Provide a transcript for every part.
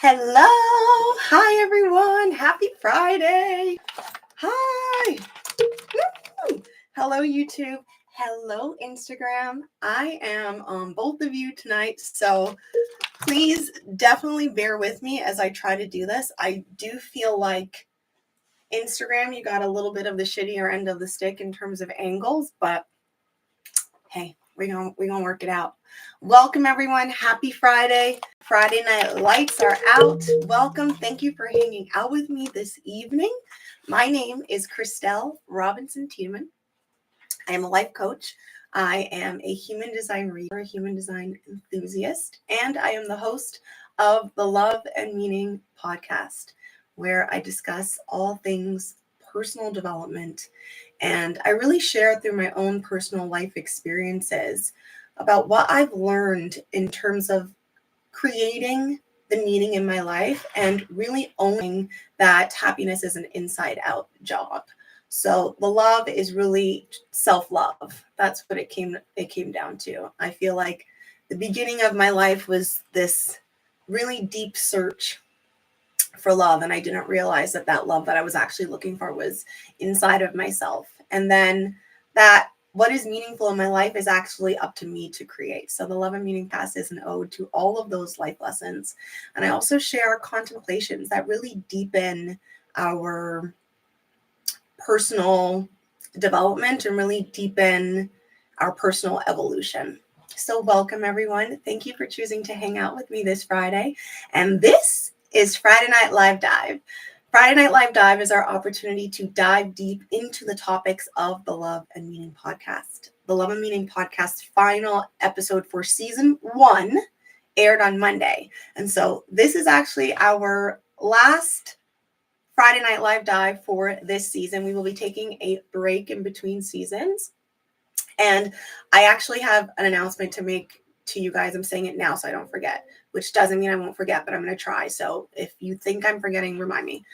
Hello. Hi, everyone. Happy Friday. Hi. Woo. Hello, YouTube. Hello, Instagram. I am on both of you tonight, so please definitely bear with me as I try to do this. I do feel like Instagram, you got a little bit of the shittier end of the stick in terms of angles, but hey, we're gonna work it out. Welcome, everyone. Happy Friday. Friday night lights are out. Welcome. Thank you for hanging out with me this evening. My name is Christelle Robinson-Tiedemann. I am a life coach. I am a human design reader, a human design enthusiast, and I am the host of the Love and Meaning podcast, where I discuss all things personal development. And I really share through my own personal life experiences about what I've learned in terms of creating the meaning in my life and really owning that happiness is an inside out job. So the love is really self-love. That's what it came down to. I feel like the beginning of my life was this really deep search for love, and I didn't realize that love that I was actually looking for was inside of myself. And then that what is meaningful in my life is actually up to me to create. So the Love and Meaning Cast is an ode to all of those life lessons. And I also share contemplations that really deepen our personal development and really deepen our personal evolution. So welcome, everyone. Thank you for choosing to hang out with me this Friday. And this is Friday Night Live Dive. Friday Night Live Dive is our opportunity to dive deep into the topics of the Love and Meaning podcast. The Love and Meaning podcast final episode for season 1 aired on Monday. And so this is actually our last Friday Night Live Dive for this season. We will be taking a break in between seasons. And I actually have an announcement to make to you guys. I'm saying it now so I don't forget, which doesn't mean I won't forget, but I'm going to try. So if you think I'm forgetting, remind me.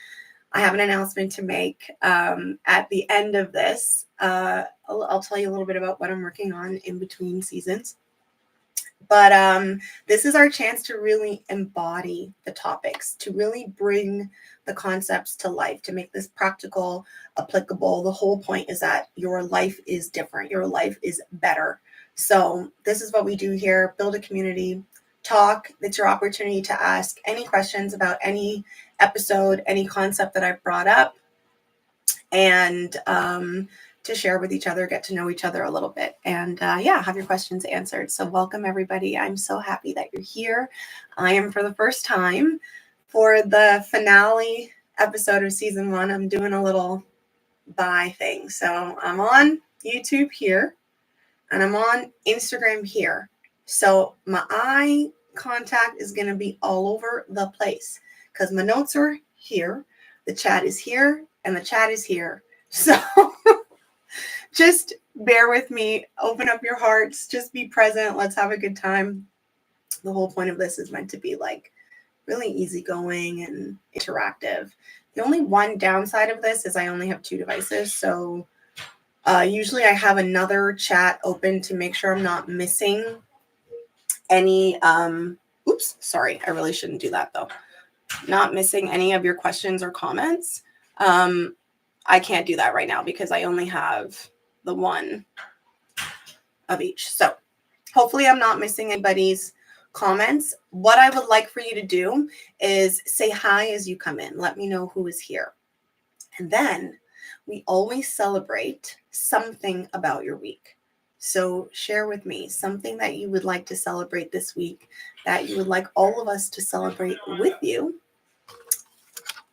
I have an announcement to make at the end of this. I'll tell you a little bit about what I'm working on in between seasons. But this is our chance to really embody the topics, to really bring the concepts to life, to make this practical, applicable. The whole point is that your life is different. Your life is better. So this is what we do here. Build a community, talk. It's your opportunity to ask any questions about any episode, any concept that I've brought up, and to share with each other, get to know each other a little bit, and have your questions answered. So welcome, everybody. I'm so happy that you're here. I am, for the first time, for the finale episode of season 1, I'm doing a little bye thing. So I'm on YouTube here, and I'm on Instagram here. So my eye contact is going to be all over the place because my notes are here, the chat is here, and the chat is here. So just bear with me, open up your hearts, just be present. Let's have a good time. The whole point of this is meant to be like really easygoing and interactive. The only one downside of this is I only have 2 devices. So usually I have another chat open to make sure I'm not missing any, oops, sorry, I really shouldn't do that though. Not missing any of your questions or comments. I can't do that right now because I only have the one of each. So hopefully I'm not missing anybody's comments. What I would like for you to do is say hi as you come in. Let me know who is here. And then we always celebrate something about your week. So share with me something that you would like to celebrate this week, that you would like all of us to celebrate with you.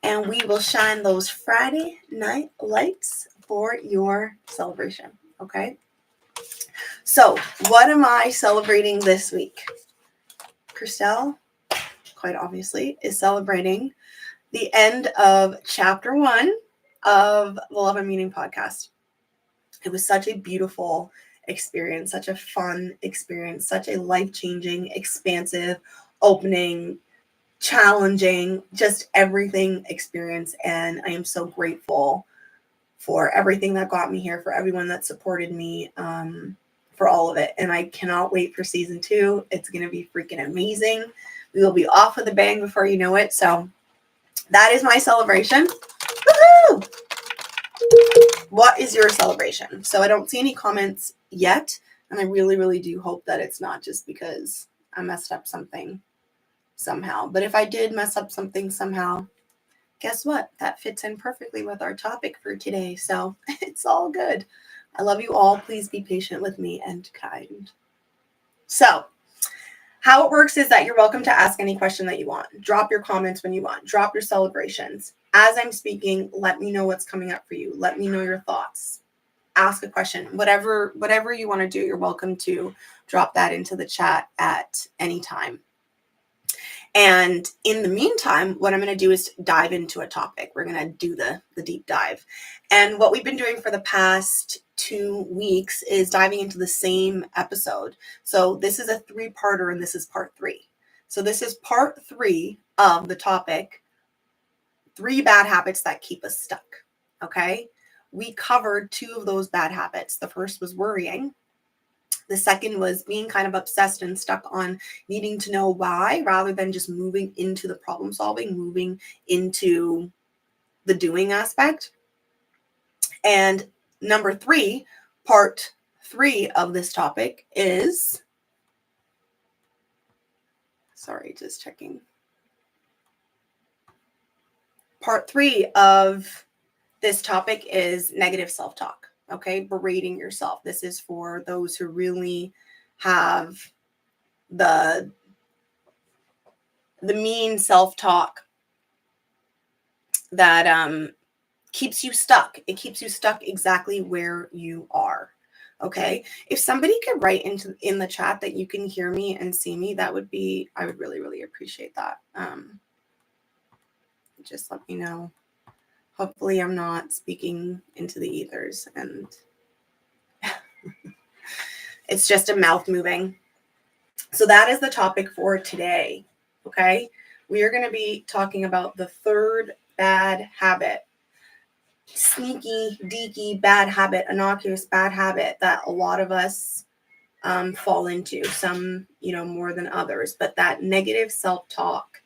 And we will shine those Friday night lights for your celebration. Okay? So what am I celebrating this week? Christelle, quite obviously, is celebrating the end of chapter 1 of the Love and Meaning podcast. It was such a beautiful experience, such a fun experience, such a life-changing, expansive, opening, challenging, just everything experience. And I am so grateful for everything that got me here, for everyone that supported me, for all of it. And I cannot wait for season 2. It's going to be freaking amazing. We will be off with a bang before you know it. So that is my celebration. Woohoo! What is your celebration? So I don't see any comments yet. And I really, really do hope that it's not just because I messed up something somehow. But if I did mess up something somehow, guess what? That fits in perfectly with our topic for today. So it's all good. I love you all. Please be patient with me and kind. So how it works is that you're welcome to ask any question that you want. Drop your comments when you want. Drop your celebrations. As I'm speaking, let me know what's coming up for you. Let me know your thoughts. Ask a question. Whatever you want to do, you're welcome to drop that into the chat at any time. And in the meantime, what I'm going to do is dive into a topic. We're going to do the deep dive. And what we've been doing for the past 2 weeks is diving into the same episode. So this is a 3-parter and this is part 3. So this is part 3 of the topic, 3 bad habits that keep us stuck. Okay. We covered 2 of those bad habits. The first was worrying. The second was being kind of obsessed and stuck on needing to know why rather than just moving into the problem solving, moving into the doing aspect. And number 3, part 3 of this topic is, sorry, just checking. Part 3 of this topic is negative self-talk. Okay, berating yourself. This is for those who really have the mean self-talk that keeps you stuck. It keeps you stuck exactly where you are. Okay. If somebody could write in the chat that you can hear me and see me, I would really, really appreciate that. Just let me know. Hopefully I'm not speaking into the ethers and it's just a mouth moving. So that is the topic for today. Okay. We are going to be talking about the 3rd bad habit. Sneaky, deaky, bad habit, innocuous bad habit that a lot of us fall into, some, more than others, but that negative self-talk,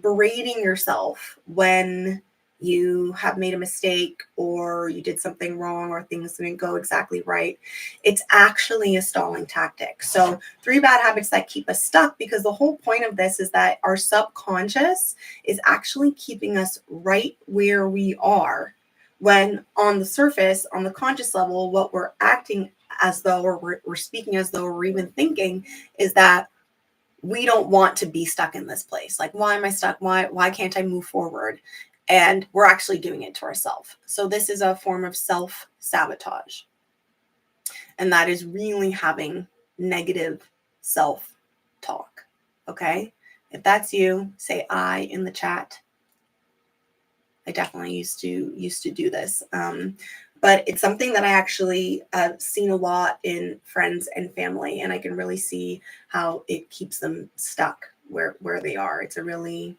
berating yourself when you have made a mistake or you did something wrong or things didn't go exactly right. It's actually a stalling tactic. So 3 bad habits that keep us stuck, because the whole point of this is that our subconscious is actually keeping us right where we are, when on the surface, on the conscious level, what we're acting as though, or we're speaking as though, or even thinking, is that we don't want to be stuck in this place. Like, why am I stuck? Why can't I move forward? And we're actually doing it to ourselves. So this is a form of self-sabotage. And that is really having negative self-talk. Okay? If that's you, say I in the chat. I definitely used to do this. But it's something that I actually have seen a lot in friends and family, and I can really see how it keeps them stuck where they are. It's a really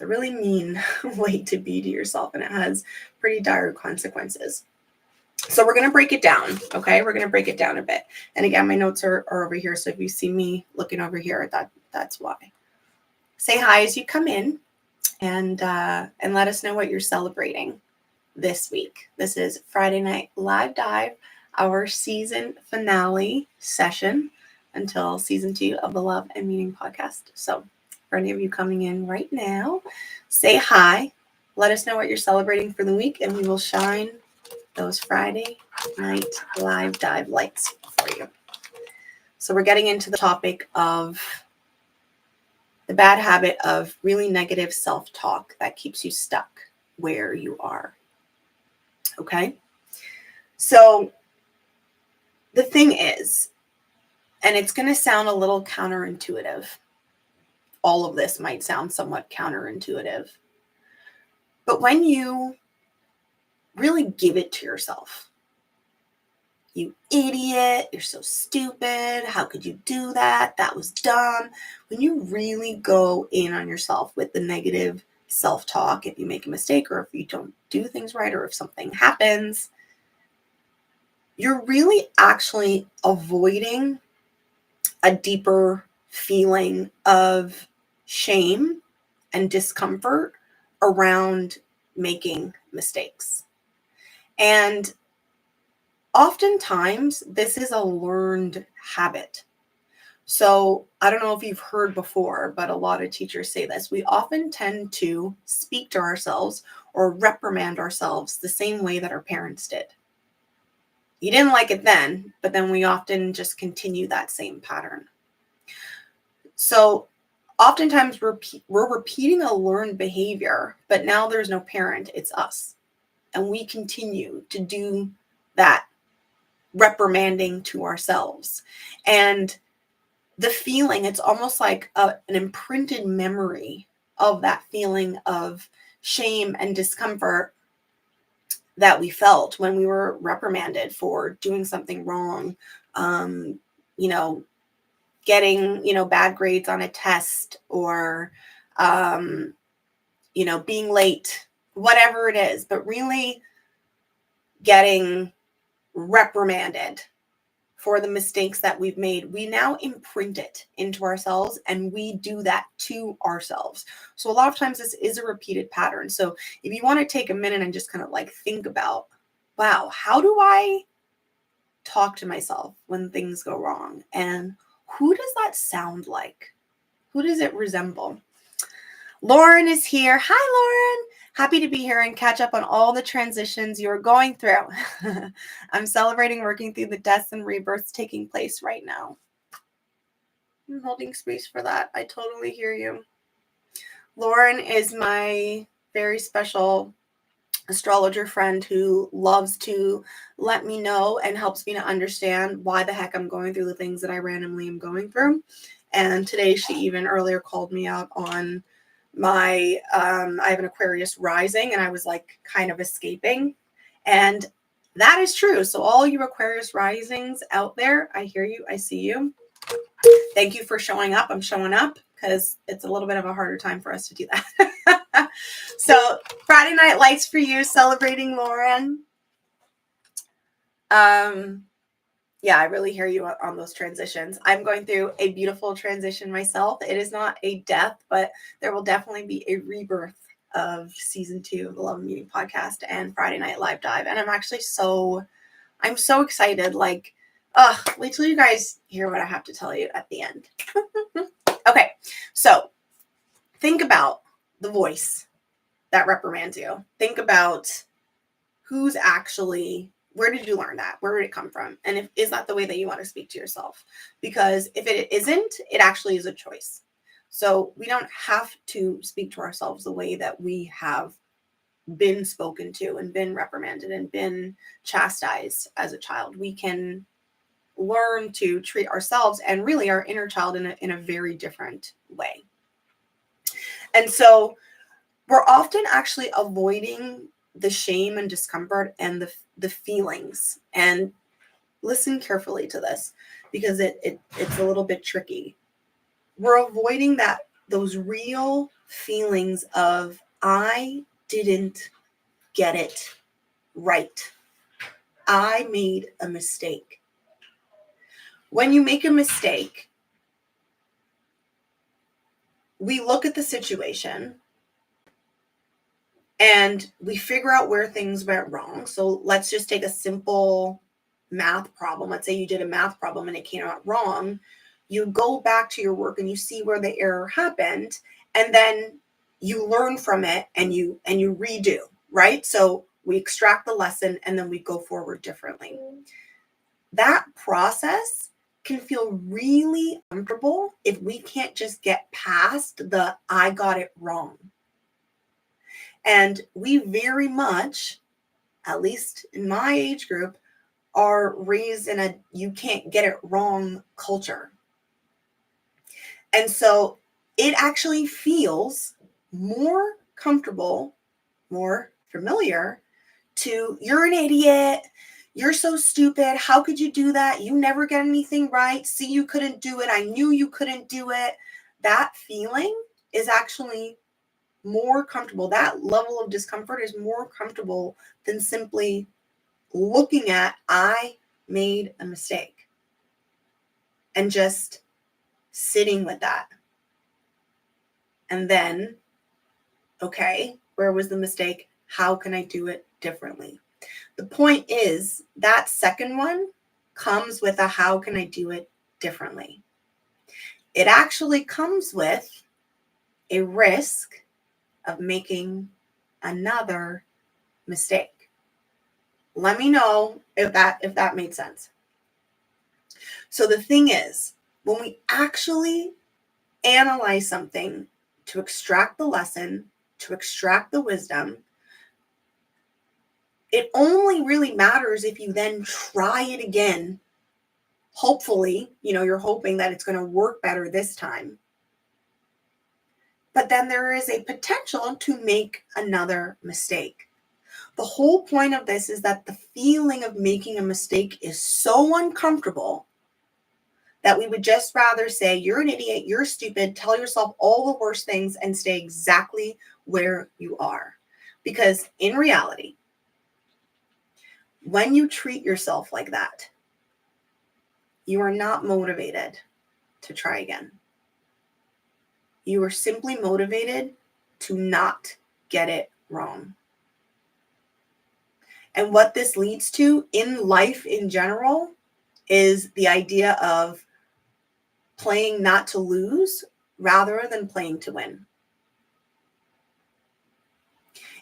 mean way to be to yourself, and it has pretty dire consequences. So we're going to break it down, okay? We're going to break it down a bit. And again, my notes are over here, so if you see me looking over here, that's why. Say hi as you come in, and let us know what you're celebrating this week. This is Friday Night Live Dive, our season finale session until season 2 of the Love and Meaning podcast. So for any of you coming in right now, say hi. Let us know what you're celebrating for the week, and we will shine those Friday Night Live Dive lights for you. So we're getting into the topic of the bad habit of really negative self-talk that keeps you stuck where you are. Okay? So the thing is, and it's going to sound a little counterintuitive. All of this might sound somewhat counterintuitive. But when you really give it to yourself, you idiot, you're so stupid, how could you do that? That was dumb. When you really go in on yourself with the negative self-talk, if you make a mistake or if you don't do things right or if something happens, you're really actually avoiding a deeper feeling of shame and discomfort around making mistakes. And oftentimes, this is a learned habit. So I don't know if you've heard before, but a lot of teachers say this. We often tend to speak to ourselves or reprimand ourselves the same way that our parents did. You didn't like it then, but then we often just continue that same pattern. So oftentimes we're repeating a learned behavior, but now there's no parent, it's us. And we continue to do that reprimanding to ourselves. And the feeling, it's almost like an imprinted memory of that feeling of shame and discomfort that we felt when we were reprimanded for doing something wrong, getting, bad grades on a test, or, being late, whatever it is, but really getting reprimanded for the mistakes that we've made. We now imprint it into ourselves, and we do that to ourselves. So a lot of times this is a repeated pattern. So if you want to take a minute and just kind of like think about, wow, how do I talk to myself when things go wrong? And who does that sound like? Who does it resemble? Lauren is here. Hi, Lauren. Happy to be here and catch up on all the transitions you're going through. I'm celebrating working through the deaths and rebirths taking place right now. I'm holding space for that. I totally hear you. Lauren is my very special astrologer friend who loves to let me know and helps me to understand why the heck I'm going through the things that I randomly am going through. And today she even earlier called me out on my I have an Aquarius rising, and I was like kind of escaping, and that is true. So all you Aquarius risings out there, I hear you, I see you. Thank you for showing up. I'm showing up because it's a little bit of a harder time for us to do that. So Friday Night Lights for you, celebrating Lauren. Yeah, I really hear you on those transitions. I'm going through a beautiful transition myself. It is not a death, but there will definitely be a rebirth of season 2 of the Love and Meaning podcast and Friday Night Live Dive. And I'm so excited. Like, wait till you guys hear what I have to tell you at the end. Okay, so think about the voice that reprimands you. Think about who's actually, where did you learn that? Where did it come from? And is that the way that you want to speak to yourself? Because if it isn't, it actually is a choice. So we don't have to speak to ourselves the way that we have been spoken to and been reprimanded and been chastised as a child. We can learn to treat ourselves and really our inner child in a very different way. And so we're often actually avoiding the shame and discomfort and the feelings. And listen carefully to this, because it's a little bit tricky. We're avoiding those real feelings of, I didn't get it right. I made a mistake. When you make a mistake, we look at the situation and we figure out where things went wrong. So let's just take a simple math problem. Let's say you did a math problem and it came out wrong. You go back to your work and you see where the error happened, and then you learn from it and you redo, right? So we extract the lesson and then we go forward differently. That process can feel really uncomfortable if we can't just get past the I got it wrong. And we very much, at least in my age group, are raised in a you can't get it wrong culture. And so it actually feels more comfortable, more familiar to, you're an idiot, you're so stupid, how could you do that? You never get anything right. See, you couldn't do it. I knew you couldn't do it. That feeling is actually more comfortable. That level of discomfort is more comfortable than simply looking at, I made a mistake, and just sitting with that. And then, okay, where was the mistake? How can I do it differently? The point is that second one comes with a how can I do it differently? It actually comes with a risk of making another mistake. Let me know if that made sense. So the thing is, when we actually analyze something to extract the lesson, to extract the wisdom, it only really matters if you then try it again. Hopefully, you're hoping that it's going to work better this time. But then there is a potential to make another mistake. The whole point of this is that the feeling of making a mistake is so uncomfortable that we would just rather say, you're an idiot, you're stupid, tell yourself all the worst things and stay exactly where you are. Because in reality, when you treat yourself like that, you are not motivated to try again. You are simply motivated to not get it wrong. And what this leads to in life in general is the idea of playing not to lose rather than playing to win.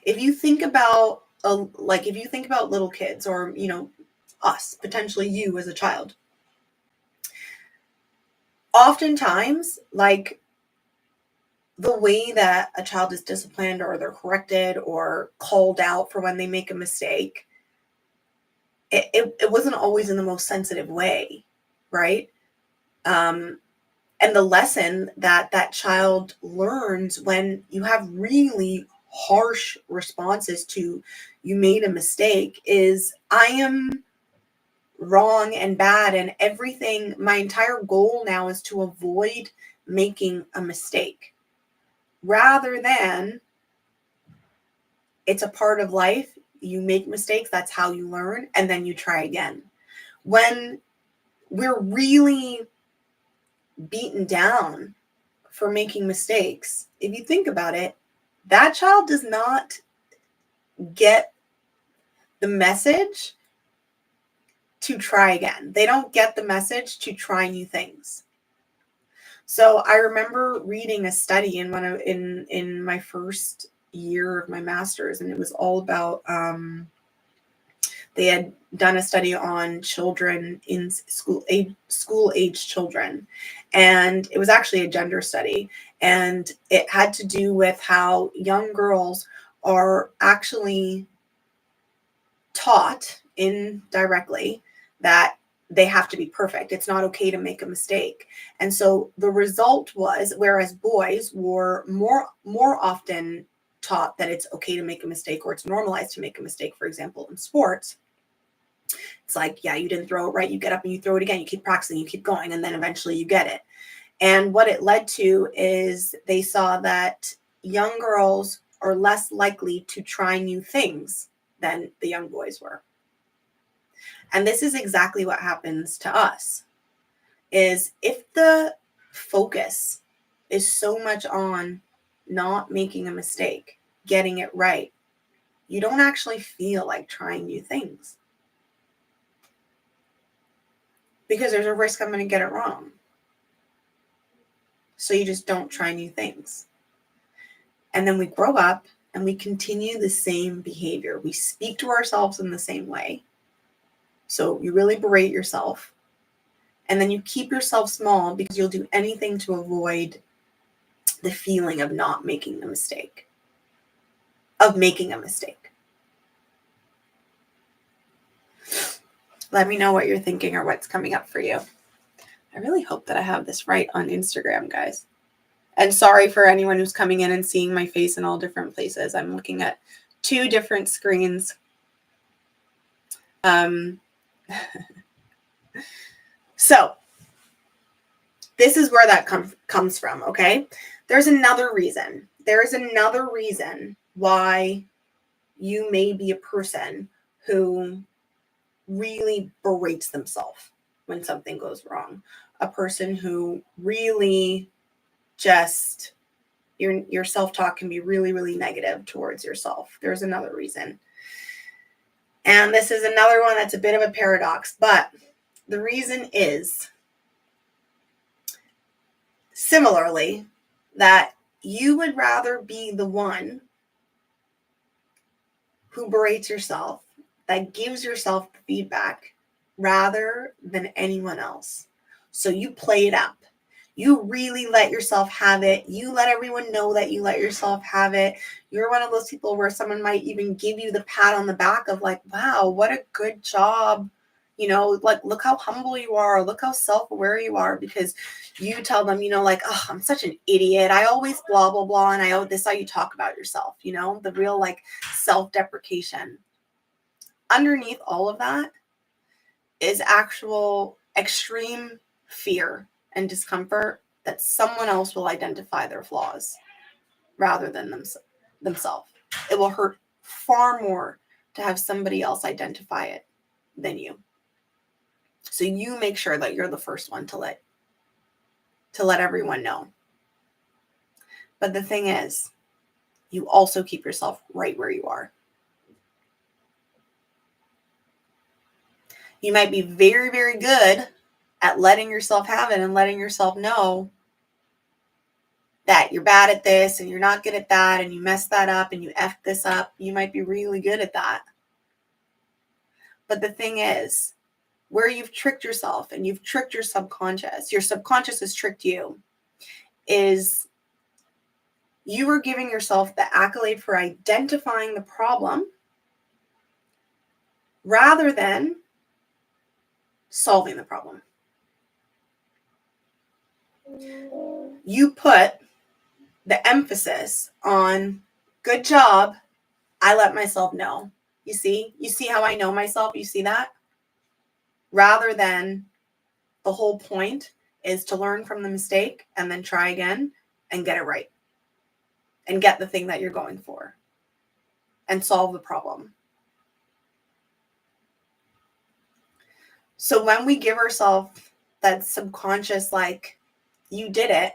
If you think about little kids or, us, potentially you as a child, oftentimes, like, the way that a child is disciplined or they're corrected or called out for when they make a mistake, it wasn't always in the most sensitive way, right? And the lesson that child learns when you have really harsh responses to you made a mistake is, I am wrong and bad and everything. My entire goal now is to avoid making a mistake, rather than it's a part of life. You make mistakes. That's how you learn. And then you try again. When we're really beaten down for making mistakes, if you think about it, that child does not get the message to try again. They don't get the message to try new things. So I remember reading a study in my first year of my master's, and it was all about they had done a study on children in school age children, and it was actually a gender study, and it had to do with how young girls are actually taught indirectly that they have to be perfect. It's not okay to make a mistake. And so the result was, whereas boys were more often taught that it's okay to make a mistake, or it's normalized to make a mistake, for example, in sports, it's like, yeah, you didn't throw it right, you get up and you throw it again, you keep practicing, you keep going, and then eventually you get it. And what it led to is they saw that young girls are less likely to try new things than the young boys were. And this is exactly what happens to us, is if the focus is so much on not making a mistake, getting it right, you don't actually feel like trying new things, because there's a risk I'm going to get it wrong. So you just don't try new things. And then we grow up and we continue the same behavior. We speak to ourselves in the same way. So you really berate yourself, and then you keep yourself small because you'll do anything to avoid the feeling of not making the mistake, of making a mistake. Let me know what you're thinking or what's coming up for you. I really hope that I have this right on Instagram, guys. And sorry for anyone who's coming in and seeing my face in all different places. I'm looking at 2 different screens. So this is where that comes from, okay? There's another reason. There is another reason why you may be a person who really berates themselves when something goes wrong. a person who really just, your self-talk can be really, really negative towards yourself. There's another reason. And this is another one that's a bit of a paradox, but the reason is similarly that you would rather be the one who berates yourself, that gives yourself the feedback, rather than anyone else. So you play it up. You really let yourself have it. You let everyone know that you let yourself have it. You're one of those people where someone might even give you the pat on the back of like, wow, what a good job. You know, like, look how humble you are. Look how self-aware you are, because you tell them, you know, like, oh, I'm such an idiot. I always blah, blah, blah. And this is how you talk about yourself, you know, the real like self-deprecation. Underneath all of that is actual extreme fear and discomfort that someone else will identify their flaws rather than themselves. It will hurt far more to have somebody else identify it than you. So you make sure that you're the first one to let everyone know. But the thing is, you also keep yourself right where you are. You might be very, very good at letting yourself have it and letting yourself know that you're bad at this and you're not good at that and you messed that up and you effed this up. You might be really good at that. But the thing is, where you've tricked yourself and you've tricked your subconscious has tricked you, is you are giving yourself the accolade for identifying the problem rather than solving the problem. You put the emphasis on, good job, I let myself know. You see how I know myself? You see that? Rather than the whole point is to learn from the mistake and then try again and get it right and get the thing that you're going for and solve the problem. So when we give ourselves that subconscious, like, you did it,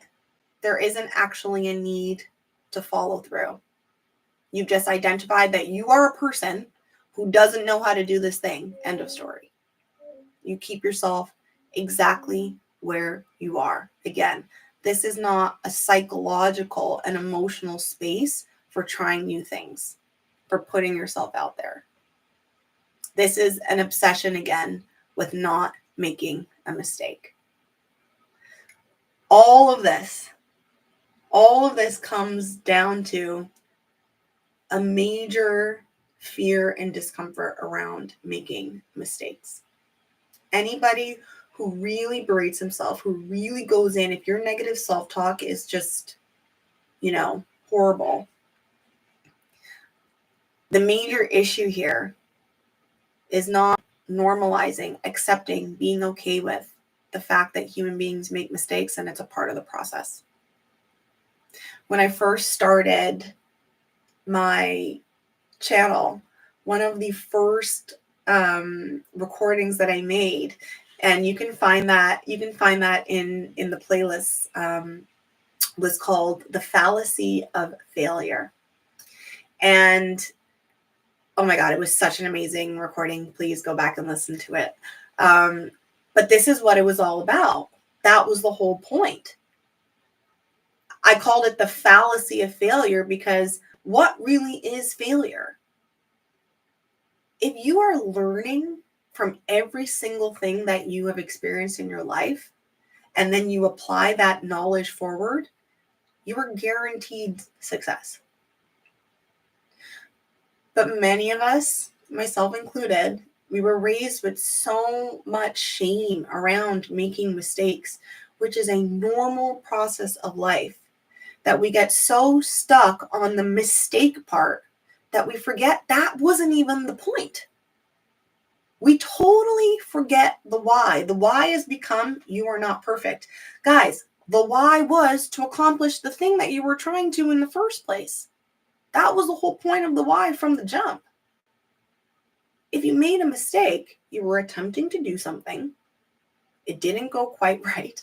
there isn't actually a need to follow through. You've just identified that you are a person who doesn't know how to do this thing. End of story. You keep yourself exactly where you are. Again, this is not a psychological and emotional space for trying new things, for putting yourself out there. This is an obsession, again, with not making a mistake. All of this comes down to a major fear and discomfort around making mistakes. Anybody who really berates himself, who really goes in, if your negative self-talk is just, horrible, the major issue here is not normalizing, accepting, being okay with the fact that human beings make mistakes and it's a part of the process. When I first started my channel, one of the first recordings that I made, and you can find that in the playlist, was called The Fallacy of Failure. And oh my God, it was such an amazing recording. Please go back and listen to it. But this is what it was all about. That was the whole point. I called it the fallacy of failure because what really is failure? If you are learning from every single thing that you have experienced in your life, and then you apply that knowledge forward, you are guaranteed success. But many of us, myself included, we were raised with so much shame around making mistakes, which is a normal process of life, that we get so stuck on the mistake part that we forget that wasn't even the point. We totally forget the why. The why has become, you are not perfect. Guys, the why was to accomplish the thing that you were trying to in the first place. That was the whole point of the why from the jump. If you made a mistake, you were attempting to do something, It didn't go quite right.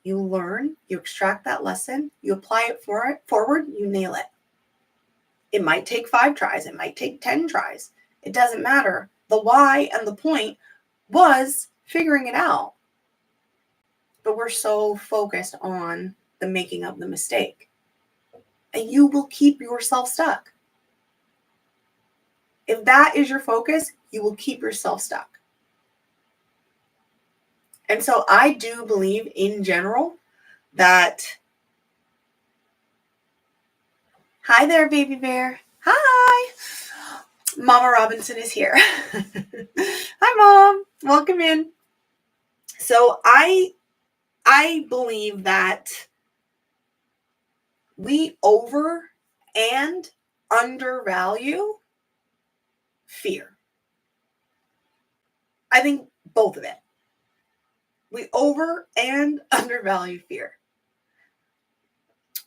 You learn, you extract that lesson, you apply it forward, you nail it. It might take 5 tries, it might take 10 tries. It doesn't matter. The why and the point was figuring it out. But we're so focused on the making of the mistake. And you will keep yourself stuck. If that is your focus, you will keep yourself stuck. And so I do believe in general that, hi there, baby bear. Hi. Mama Robinson is here. Hi, Mom. Welcome in. So I believe that we over and undervalue fear. I think both of it. We over and undervalue fear.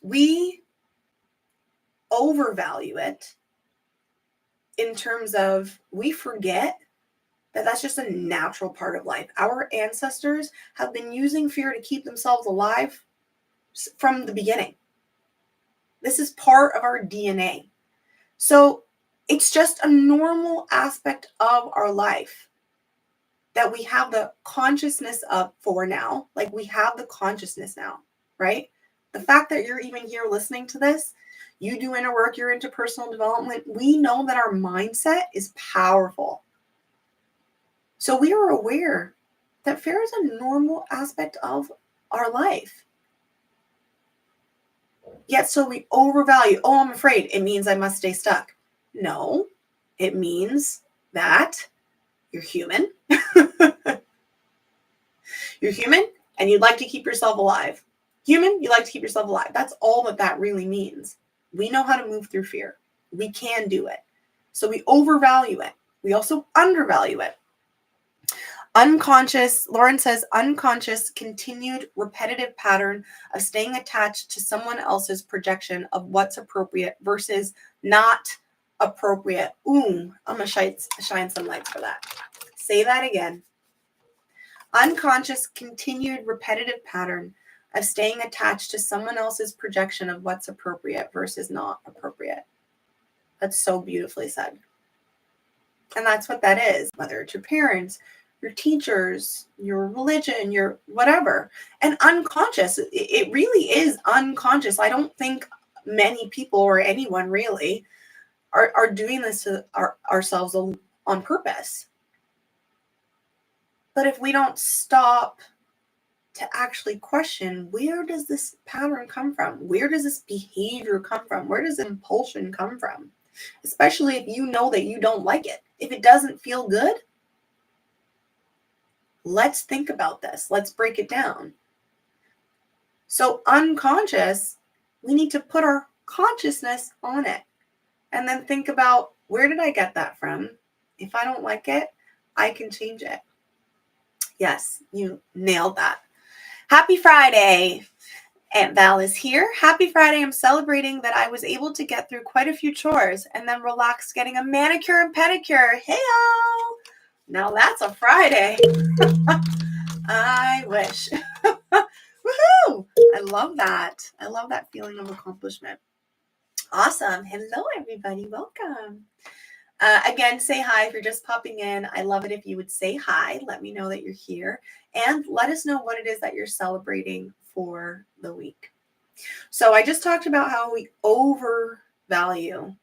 We overvalue it in terms of we forget that that's just a natural part of life. Our ancestors have been using fear to keep themselves alive from the beginning. This is part of our DNA. So it's just a normal aspect of our life that we have the consciousness of for now. Like we have the consciousness now, right? The fact that you're even here listening to this, you do inner work, you're into personal development. We know that our mindset is powerful. So we are aware that fear is a normal aspect of our life. Yet so we overvalue, oh, I'm afraid. It means I must stay stuck. No, it means that you're human. You're human and you'd like to keep yourself alive. Human, you like to keep yourself alive. That's all that really means. We know how to move through fear. We can do it. So we overvalue it. We also undervalue it. Unconscious, Lauren says, unconscious, continued, repetitive pattern of staying attached to someone else's projection of what's appropriate versus not appropriate. Ooh, I'm going to shine some lights for that. Say that again. Unconscious, continued, repetitive pattern of staying attached to someone else's projection of what's appropriate versus not appropriate. That's so beautifully said. And that's what that is, whether it's your parents, your teachers, your religion, your whatever. And unconscious, it really is unconscious. I don't think many people or anyone really are doing this to ourselves on purpose. But if we don't stop to actually question, where does this pattern come from? Where does this behavior come from? Where does impulsion come from? Especially if you know that you don't like it. If it doesn't feel good, let's think about this. Let's break it down. So unconscious, we need to put our consciousness on it and then think about, where did I get that from? If I don't like it, I can change it. Yes, you nailed that. Happy Friday. Aunt Val is here. Happy Friday. I'm celebrating that I was able to get through quite a few chores and then relax getting a manicure and pedicure. Hey-o! Now that's a Friday. I wish. Woohoo! I love that. I love that feeling of accomplishment. Awesome. Hello, everybody. Welcome. Again, say hi if you're just popping in. I love it if you would say hi. Let me know that you're here. And let us know what it is that you're celebrating for the week. So I just talked about how we overvalue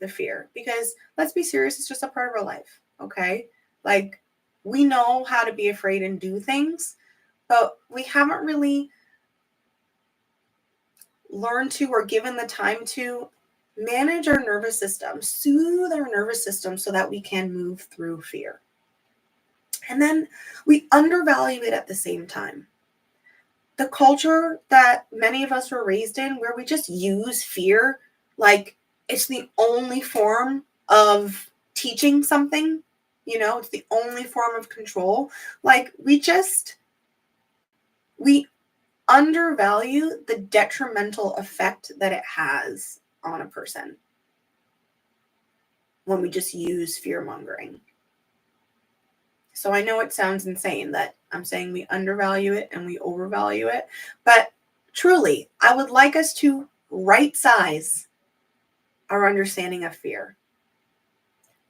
the fear. Because let's be serious, it's just a part of our life. Okay? Like, we know how to be afraid and do things, but we haven't really learned to or given the time to manage our nervous system, soothe our nervous system so that we can move through fear. And then we undervalue it at the same time. The culture that many of us were raised in, where we just use fear like it's the only form of teaching something, it's the only form of control. Like we undervalue the detrimental effect that it has on a person when we just use fear-mongering. So I know it sounds insane that I'm saying we undervalue it and we overvalue it, but truly, I would like us to right size our understanding of fear.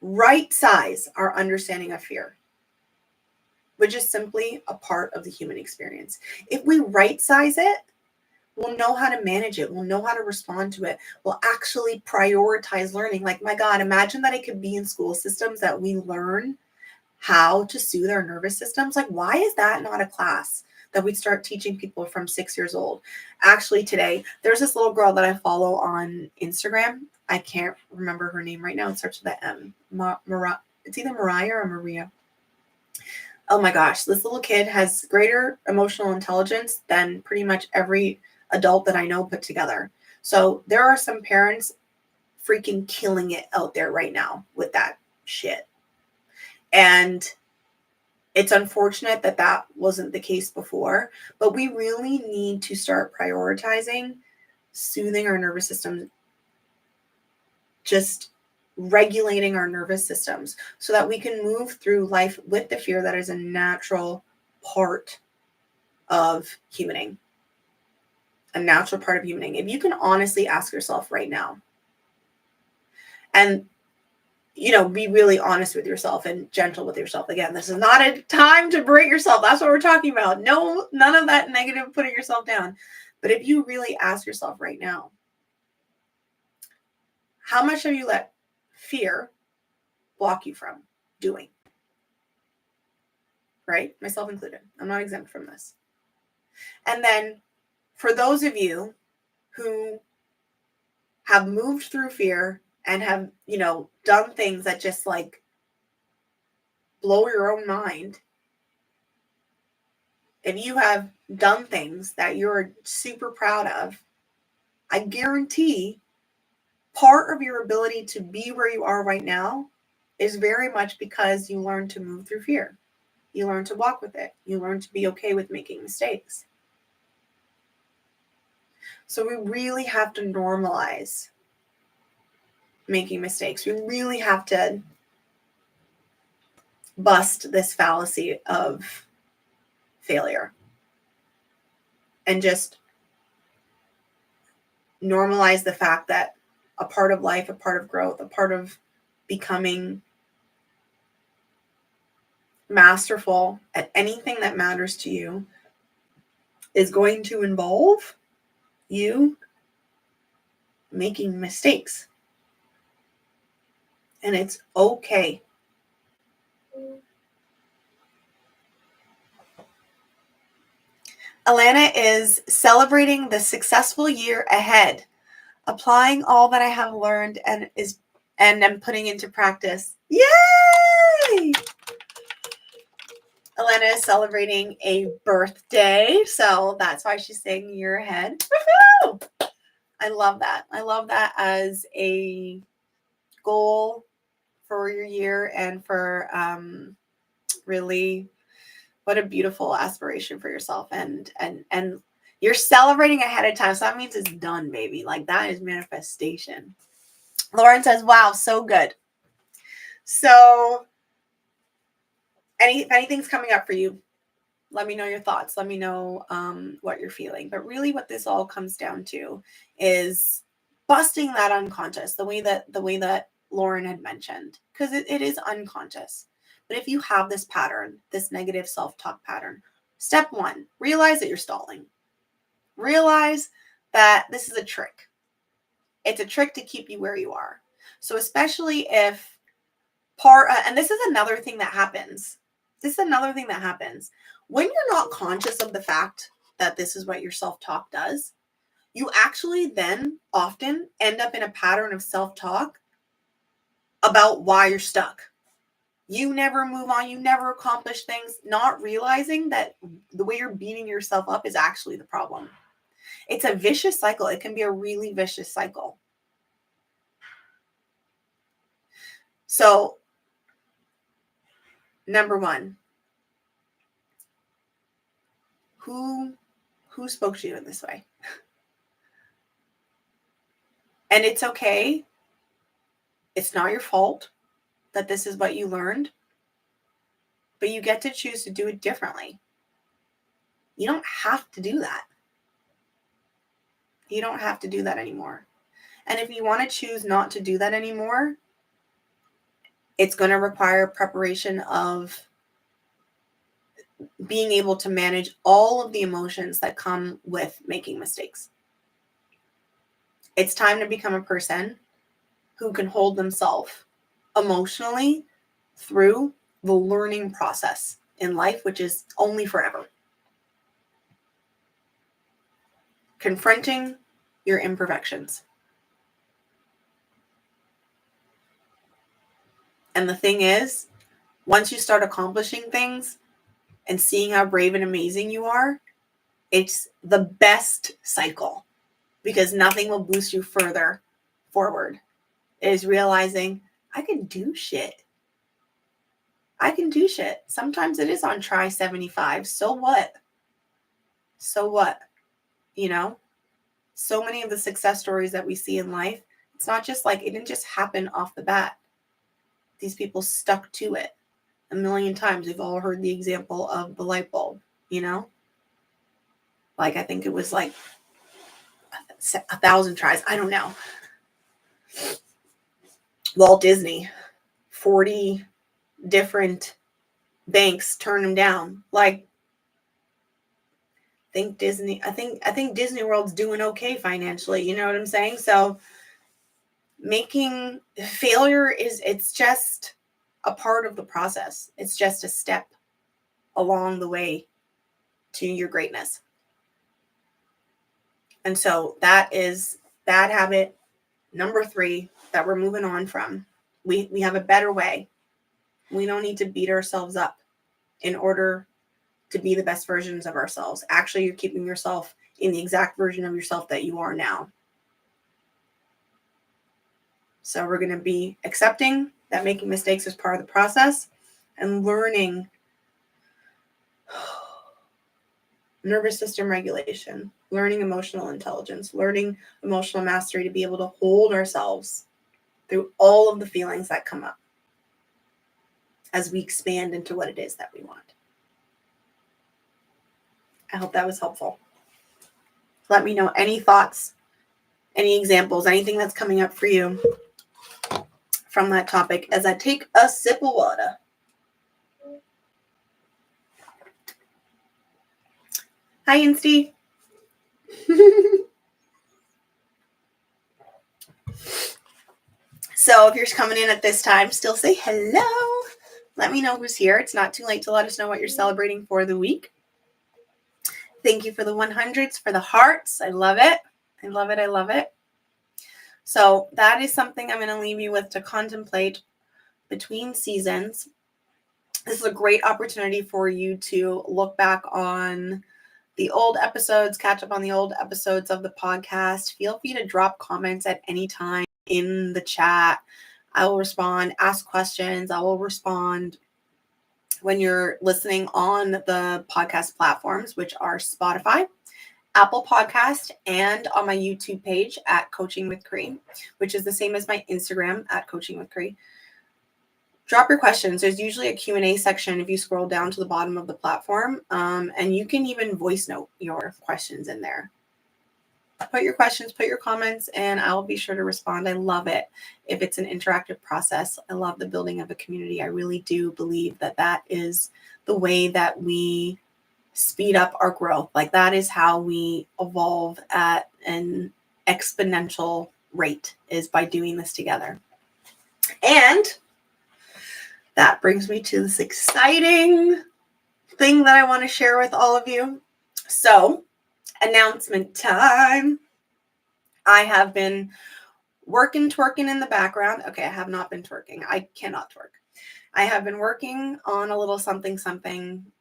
Right size our understanding of fear, which is simply a part of the human experience. If we right size it, we'll know how to manage it. We'll know how to respond to it. We'll actually prioritize learning. Like, my God, imagine that it could be in school systems that we learn how to soothe our nervous systems. Like, why is that not a class that we'd start teaching people from 6 years old? Actually, today, there's this little girl that I follow on Instagram. I can't remember her name right now. It starts with an M. It's either Mariah or Maria. Oh my gosh, this little kid has greater emotional intelligence than pretty much every adult that I know put together. So there are some parents freaking killing it out there right now with that shit. And it's unfortunate that that wasn't the case before, but we really need to start prioritizing soothing our nervous system, just regulating our nervous systems so that we can move through life with the fear that is a natural part of humaning. A natural part of humaning. If you can honestly ask yourself right now, and be really honest with yourself and gentle with yourself. Again, this is not a time to berate yourself. That's what we're talking about. No, none of that negative putting yourself down. But if you really ask yourself right now, how much have you let fear block you from doing? Right? Myself included. I'm not exempt from this. And then for those of you who have moved through fear and have, done things that just like blow your own mind. If you have done things that you're super proud of, I guarantee part of your ability to be where you are right now is very much because you learned to move through fear. You learned to walk with it. You learned to be okay with making mistakes. So we really have to normalize making mistakes. We really have to bust this fallacy of failure and just normalize the fact that a part of life, a part of growth, a part of becoming masterful at anything that matters to you is going to involve you making mistakes. And it's okay. Alana is celebrating the successful year ahead, applying all that I have learned and I'm putting into practice. Yay! Alana is celebrating a birthday, so that's why she's saying year ahead. Woo-hoo! I love that. I love that as a goal for your year and for really what a beautiful aspiration for yourself. And you're celebrating ahead of time, so that means it's done, baby. Like, that is manifestation. Lauren says, wow, so good. So if anything's coming up for you, let me know your thoughts. Let me know what you're feeling. But really what this all comes down to is busting that unconscious, the way that Lauren had mentioned, because it is unconscious. But if you have this pattern, this negative self-talk pattern, step one, realize that you're stalling. Realize that this is a trick. It's a trick to keep you where you are. So especially if and this is another thing that happens. When you're not conscious of the fact that this is what your self-talk does, you actually then often end up in a pattern of self-talk about why you're stuck. You never move on. You never accomplish things, not realizing that the way you're beating yourself up is actually the problem. It's a vicious cycle. It can be a really vicious cycle. So, number one, who spoke to you in this way? And it's okay. It's not your fault that this is what you learned. but you get to choose to do it differently. You don't have to do that. You don't have to do that anymore. And if you want to choose not to do that anymore, it's going to require preparation of being able to manage all of the emotions that come with making mistakes. It's time to become a person who can hold themselves emotionally through the learning process in life, which is only forever. Confronting your imperfections. And the thing is, once you start accomplishing things and seeing how brave and amazing you are, it's the best cycle, because nothing will boost you further forward. It is realizing I can do shit. I can do shit. Sometimes it is on try 75. So what? So what? You know? So many of the success stories that we see in life, it's not just like it didn't just happen off the bat. These people stuck to it a million times. We've all heard the example of the light bulb, you know? Like, I think it was like 1,000 tries. I don't know. Walt Disney, 40 different banks turned him down. Like, I think Disney World's doing okay financially. You know what I'm saying? So making failure it's just a part of the process. It's just a step along the way to your greatness. And so that is bad habit number 3 that we're moving on from. We have a better way. We don't need to beat ourselves up in order to be the best versions of ourselves. Actually, you're keeping yourself in the exact version of yourself that you are now. So we're going to be accepting that making mistakes is part of the process and learning nervous system regulation, learning emotional intelligence, learning emotional mastery to be able to hold ourselves through all of the feelings that come up as we expand into what it is that we want. I hope that was helpful. Let me know any thoughts, any examples, anything that's coming up for you from that topic as I take a sip of water. Hi, Insty. So if you're coming in at this time, still say hello. Let me know who's here. It's not too late to let us know what you're celebrating for the week. Thank you for the 100s, for the hearts. I love it. I love it. I love it. So that is something I'm going to leave you with to contemplate between seasons. This is a great opportunity for you to look back on the old episodes, catch up on the old episodes of the podcast. Feel free to drop comments at any time in the chat. I will respond, ask questions. I will respond when you're listening on the podcast platforms, which are Spotify, Apple Podcast, and on my YouTube page at Coaching with Cree, which is the same as my Instagram at Coaching with Cree. Drop your questions. There's usually a Q&A section if you scroll down to the bottom of the platform, and you can even voice note your questions in there. Put your questions, put your comments, and I'll be sure to respond. I love it if it's an interactive process. I love the building of a community. I really do believe that that is the way that we speed up our growth. Like, that is how we evolve at an exponential rate, is by doing this together. And that brings me to this exciting thing that I want to share with all of you. So, announcement time. I have been twerking in the background. Okay, I have not been twerking. I cannot twerk. I have been working on a little something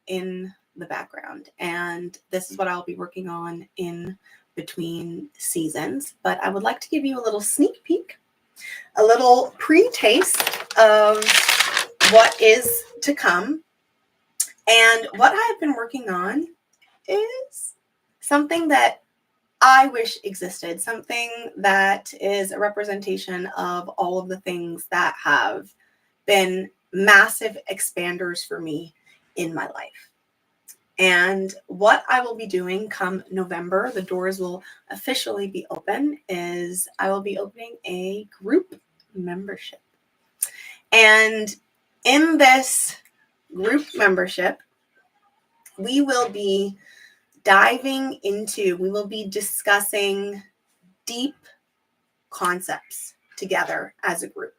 in the background, and this is what I'll be working on in between seasons. But I would like to give you a little sneak peek, a little pre-taste of what is to come. And what I've been working on is something that I wish existed, something that is a representation of all of the things that have been massive expanders for me in my life. And what I will be doing come November, the doors will officially be open, is I will be opening a group membership. And in this group membership, we will be discussing deep concepts together as a group.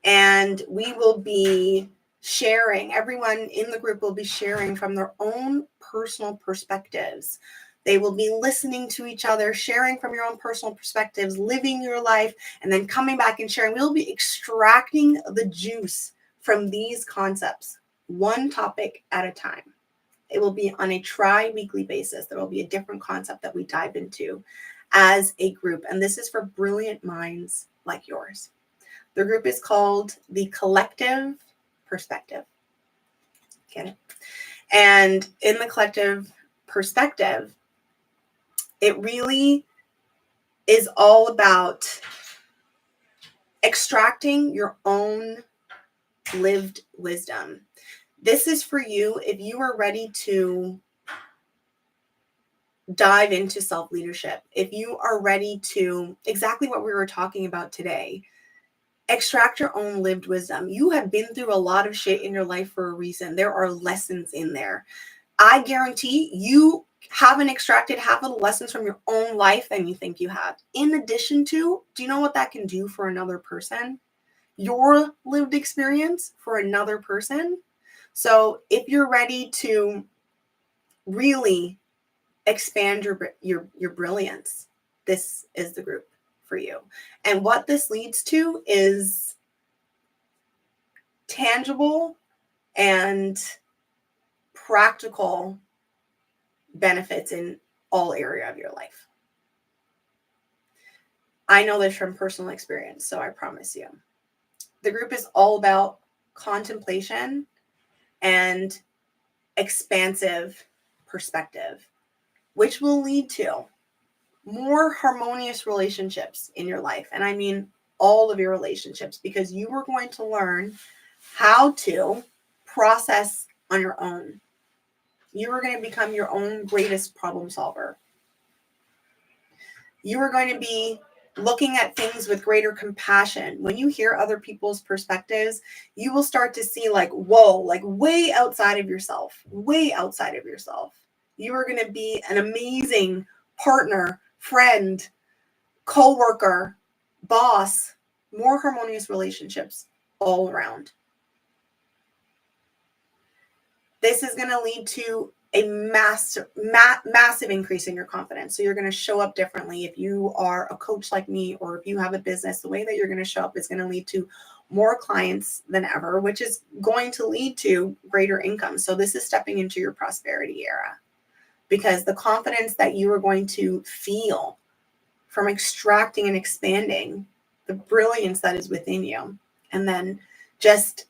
And we will be sharing, everyone in the group will be sharing from their own personal perspectives. They will be listening to each other, sharing from your own personal perspectives, living your life, and then coming back and sharing. We'll be extracting the juice from these concepts, one topic at a time. It will be on a tri-weekly basis. There will be a different concept that we dive into as a group. And this is for brilliant minds like yours. The group is called the Collective Perspective. Get it? And in the Collective Perspective, it really is all about extracting your own lived wisdom. This is for you if you are ready to dive into self-leadership, if you are ready to, exactly what we were talking about today, extract your own lived wisdom. You have been through a lot of shit in your life for a reason. There are lessons in there. I guarantee you haven't extracted half of the lessons from your own life than you think you have. In addition to, do you know what that can do for another person? Your lived experience for another person. So if you're ready to really expand your brilliance, this is the group for you. And what this leads to is tangible and practical benefits in all area of your life. I know this from personal experience, so I promise you. The group is all about contemplation and expansive perspective, which will lead to more harmonious relationships in your life. And I mean all of your relationships, because you are going to learn how to process on your own. You are going to become your own greatest problem solver. You are going to be looking at things with greater compassion. When you hear other people's perspectives, you will start to see like, whoa, like way outside of yourself, way outside of yourself. You are going to be an amazing partner, friend, co-worker, boss, more harmonious relationships all around. This is going to lead to a massive increase in your confidence. So you're going to show up differently. If you are a coach like me, or if you have a business, the way that you're going to show up is going to lead to more clients than ever, which is going to lead to greater income. So this is stepping into your prosperity era, because the confidence that you are going to feel from extracting and expanding the brilliance that is within you, and then just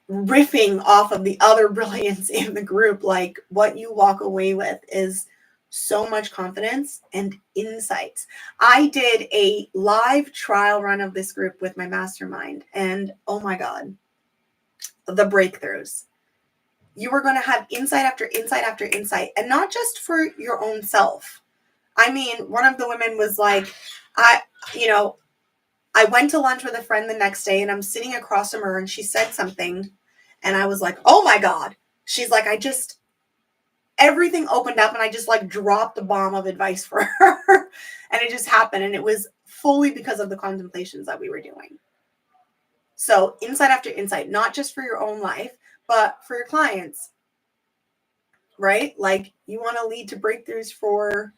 riffing off of the other brilliance in the group, like what you walk away with is so much confidence and insights. I did a live trial run of this group with my mastermind, and oh my God, the breakthroughs. You are going to have insight after insight after insight, and not just for your own self. I mean, one of the women was like, I went to lunch with a friend the next day, and I'm sitting across from her, and she said something, and I was like, oh my God. She's like, everything opened up, and I just like dropped a bomb of advice for her. And it just happened. And it was fully because of the contemplations that we were doing. So insight after insight, not just for your own life, but for your clients, right? Like you want to lead to breakthroughs for,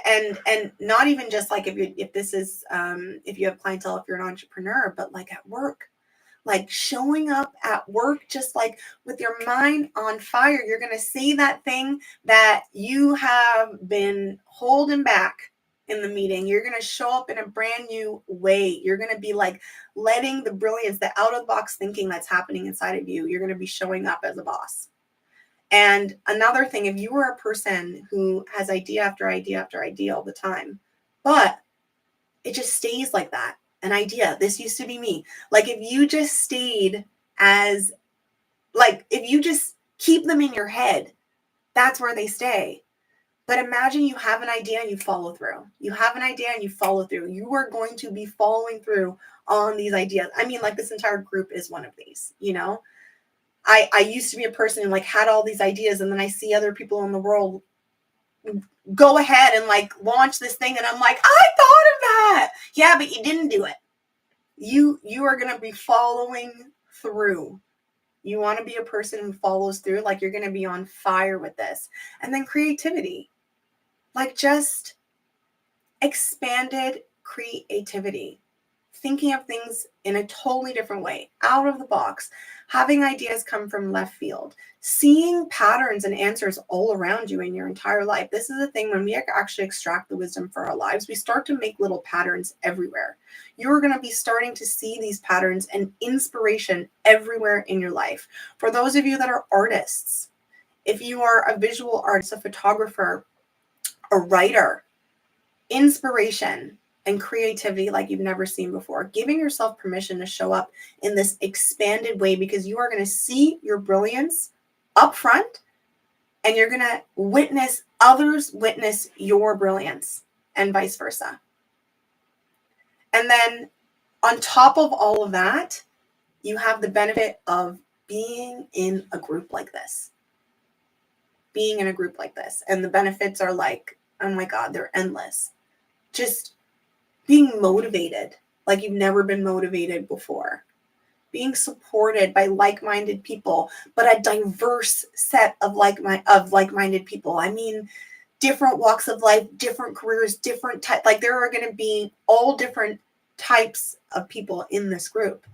and not even just like if you have clientele, if you're an entrepreneur, but like at work, like showing up at work, just like with your mind on fire. You're going to say that thing that you have been holding back in the meeting. You're going to show up in a brand new way. You're going to be like letting the brilliance, the out of the box thinking that's happening inside of you. You're going to be showing up as a boss. And another thing, if you are a person who has idea after idea after idea all the time, but it just stays like that, an idea, this used to be me. Like if you just stayed as Like, if you just keep them in your head, that's where they stay. But imagine you have an idea and you follow through. You have an idea and you follow through. You are going to be following through on these ideas. I mean, like, this entire group is one of these, you know? I used to be a person who like had all these ideas, and then I see other people in the world go ahead and like launch this thing, and I'm like, I thought of that. Yeah, but you didn't do it. You are going to be following through. You want to be a person who follows through, like you're going to be on fire with this. And then creativity, like just expanded creativity, thinking of things in a totally different way, out of the box, having ideas come from left field, seeing patterns and answers all around you in your entire life. This is the thing, when we actually extract the wisdom for our lives, we start to make little patterns everywhere. You're going to be starting to see these patterns and inspiration everywhere in your life. For those of you that are artists, if you are a visual artist, a photographer, a writer, inspiration and creativity like you've never seen before, giving yourself permission to show up in this expanded way, because you are going to see your brilliance up front, and you're going to witness others witness your brilliance, and vice versa. And then on top of all of that, you have the benefit of being in a group like this. Being in a group like this. And the benefits are like, oh my God, they're endless. Just being motivated like you've never been motivated before. Being supported by like-minded people, but a diverse set of like-minded people. I mean, different walks of life, different careers, different type. Like, there are going to be all different types of people in this group.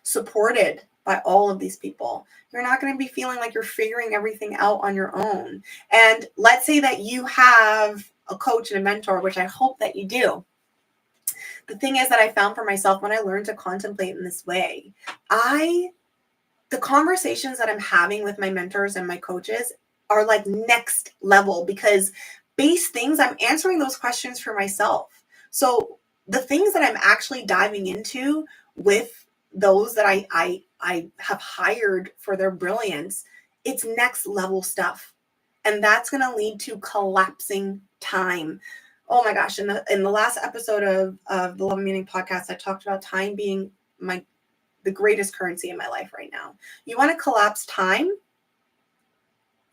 Supported by all of these people. You're not going to be feeling like you're figuring everything out on your own. And let's say that you have a coach and a mentor, which I hope that you do. The thing is that I found for myself, when I learned to contemplate in this way, the conversations that I'm having with my mentors and my coaches are like next level, because base things, I'm answering those questions for myself. So the things that I'm actually diving into with those that I have hired for their brilliance, it's next level stuff. And that's going to lead to collapsing time. Oh my gosh. In the last episode of the Love and Meaning podcast, I talked about time being the greatest currency in my life right now. You want to collapse time?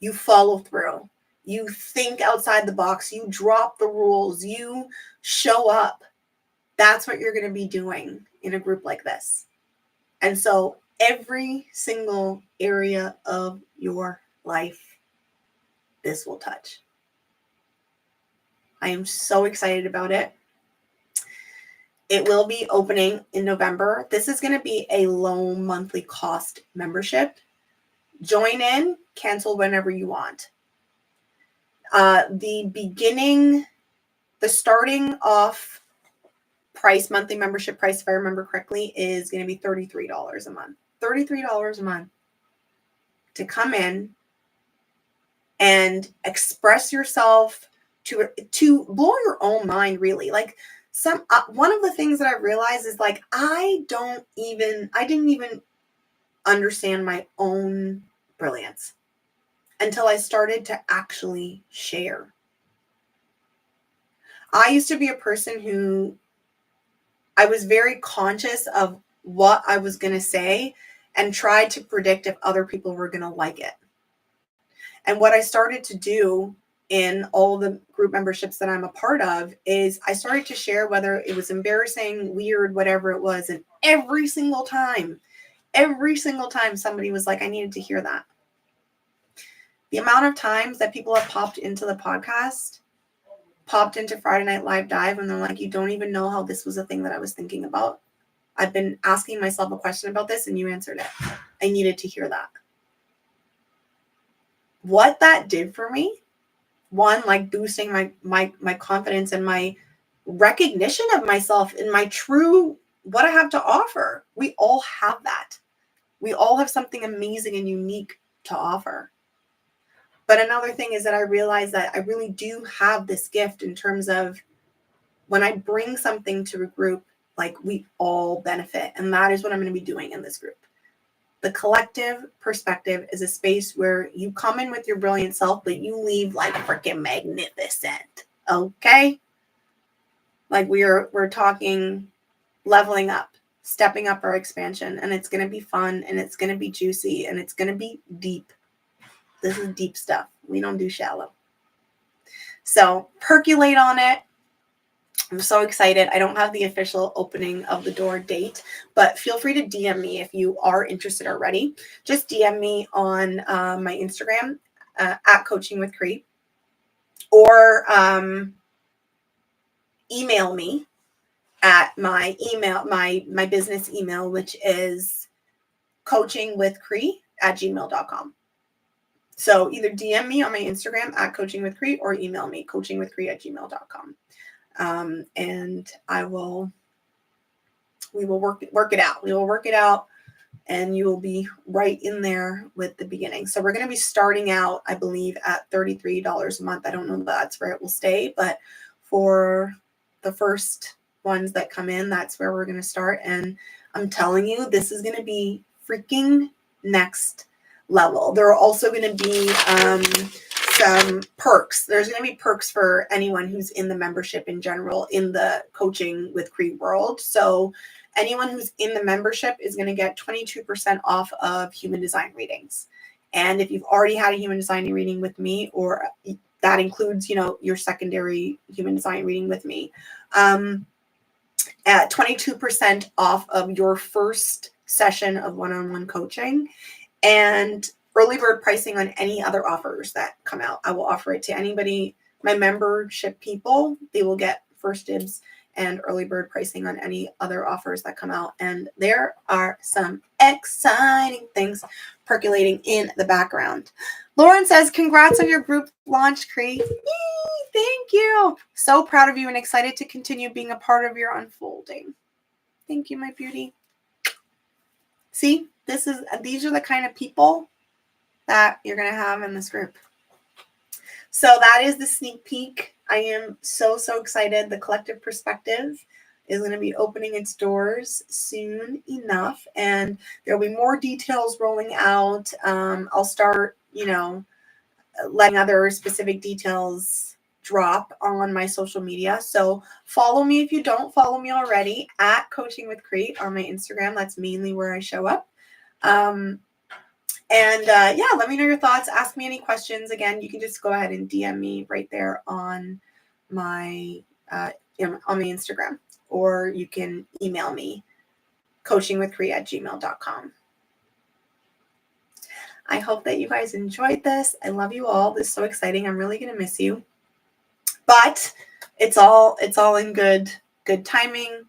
You follow through. You think outside the box. You drop the rules. You show up. That's what you're going to be doing in a group like this. And so every single area of your life, this will touch. I am so excited about it. It will be opening in November. This is going to be a low monthly cost membership. Join in, cancel whenever you want. The starting off price, monthly membership price, if I remember correctly, is going to be $33 a month. $33 a month to come in and express yourself, to blow your own mind, really. Like, one of the things that I realized is, like, I didn't even understand my own brilliance until I started to actually share. I used to be a person who I was very conscious of what I was going to say and tried to predict if other people were going to like it. And what I started to do in all the group memberships that I'm a part of is I started to share, whether it was embarrassing, weird, whatever it was. And every single time somebody was like, I needed to hear that. The amount of times that people have popped into the podcast, popped into Friday Night Live Dive, and they're like, you don't even know how this was a thing that I was thinking about. I've been asking myself a question about this and you answered it. I needed to hear that. What that did for me, one, like boosting my confidence and my recognition of myself and my true, what I have to offer. We all have that. We all have something amazing and unique to offer. But another thing is that I realized that I really do have this gift in terms of when I bring something to a group, like, we all benefit. And that is what I'm going to be doing in this group. The collective perspective is a space where you come in with your brilliant self, but you leave like freaking magnificent. Okay? Like we're talking leveling up, stepping up our expansion, and it's going to be fun, and it's going to be juicy, and it's going to be deep. This is deep stuff. We don't do shallow. So percolate on it. I'm so excited. I don't have the official opening of the door date, but feel free to DM me if you are interested already. Just DM me on my Instagram at Coaching with Cree, or email me at my email, my business email, which is coachingwithcree@gmail.com. So either DM me on my Instagram at coachingwithcree or email me coachingwithcree@gmail.com. And we will work it out. We will work it out, and you will be right in there with the beginning. So we're going to be starting out, I believe, at $33 a month. I don't know if that's where it will stay, but for the first ones that come in, that's where we're going to start. And I'm telling you, this is going to be freaking next level. There are also going to be some perks. There's going to be perks for anyone who's in the membership in general in the Coaching with Cree world. So anyone who's in the membership is going to get 22% off of human design readings. And if you've already had a human design reading with me, or that includes, your secondary human design reading with me, at 22% off of your first session of one-on-one coaching, and early bird pricing on any other offers that come out. I will offer it to anybody. My membership people, they will get first dibs and early bird pricing on any other offers that come out. And there are some exciting things percolating in the background. Lauren says, congrats on your group launch, Cree. Yay, thank you. So proud of you and excited to continue being a part of your unfolding. Thank you, my beauty. See, these are the kind of people that you're going to have in this group. So that is the sneak peek. I am so excited. The collective perspective is going to be opening its doors soon enough, and there'll be more details rolling out. I'll start, letting other specific details drop on my social media. So follow me if you don't follow me already at Coaching with Cree on my Instagram. That's mainly where I show up. Let me know your thoughts. Ask me any questions. Again, you can just go ahead and DM me right there on my on my Instagram, or you can email me coachingwithcree@gmail.com. I hope that you guys enjoyed this. I love you all. This is so exciting. I'm really gonna miss you, but it's all in good timing.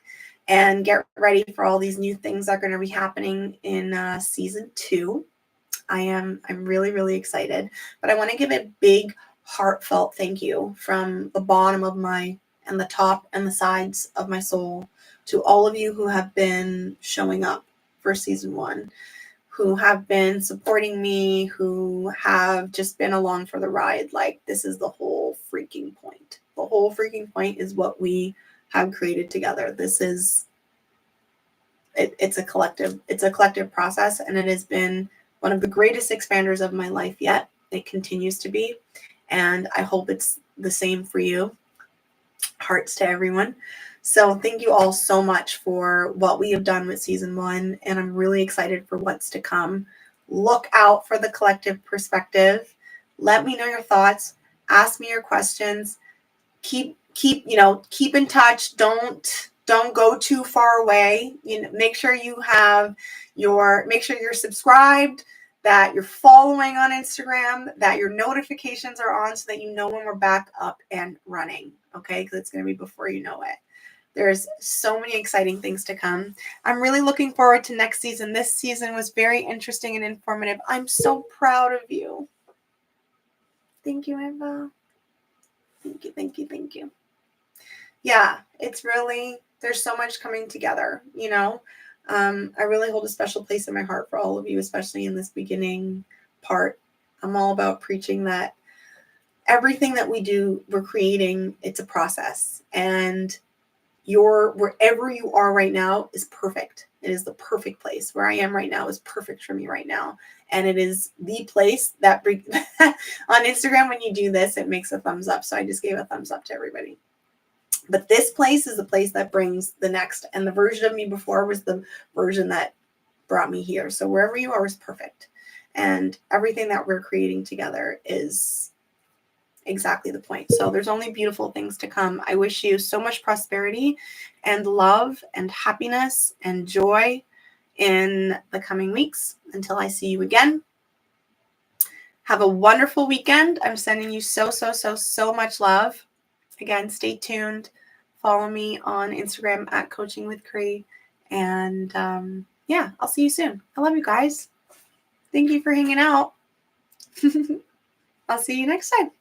And get ready for all these new things that are going to be happening in season 2. I'm really excited, but I want to give a big heartfelt thank you from the bottom of and the top and the sides of my soul to all of you who have been showing up for season 1, who have been supporting me, who have just been along for the ride. Like, this is the whole freaking point. The whole freaking point is what we have created together. This is it's a collective process, and it has been one of the greatest expanders of my life yet. It continues to be, and I hope it's the same for you. Hearts to everyone. So thank you all so much for what we have done with season 1, and I'm really excited for what's to come. Look out for the collective perspective. Let me know your thoughts. Ask me your questions. Keep in touch. Don't go too far away. Make sure you're subscribed, that you're following on Instagram, that your notifications are on so that you know when we're back up and running. Okay, because it's going to be before you know it. There's so many exciting things to come. I'm really looking forward to next season. This season was very interesting and informative. I'm so proud of you. Thank you, Eva. Thank you. Yeah, it's really, there's so much coming together, I really hold a special place in my heart for all of you, especially in this beginning part. I'm all about preaching that everything that we do, we're creating, it's a process, and wherever you are right now is perfect. It is the perfect place. Where I am right now is perfect for me right now. And it is the place that on Instagram, when you do this, it makes a thumbs up. So I just gave a thumbs up to everybody. But this place is the place that brings the next. And the version of me before was the version that brought me here. So wherever you are is perfect. And everything that we're creating together is exactly the point. So there's only beautiful things to come. I wish you so much prosperity and love and happiness and joy in the coming weeks until I see you again. Have a wonderful weekend. I'm sending you so much love. Again, stay tuned. Follow me on Instagram at Coaching with Cree. And yeah, I'll see you soon. I love you guys. Thank you for hanging out. I'll see you next time.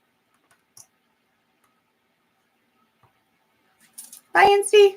Bye, Insty.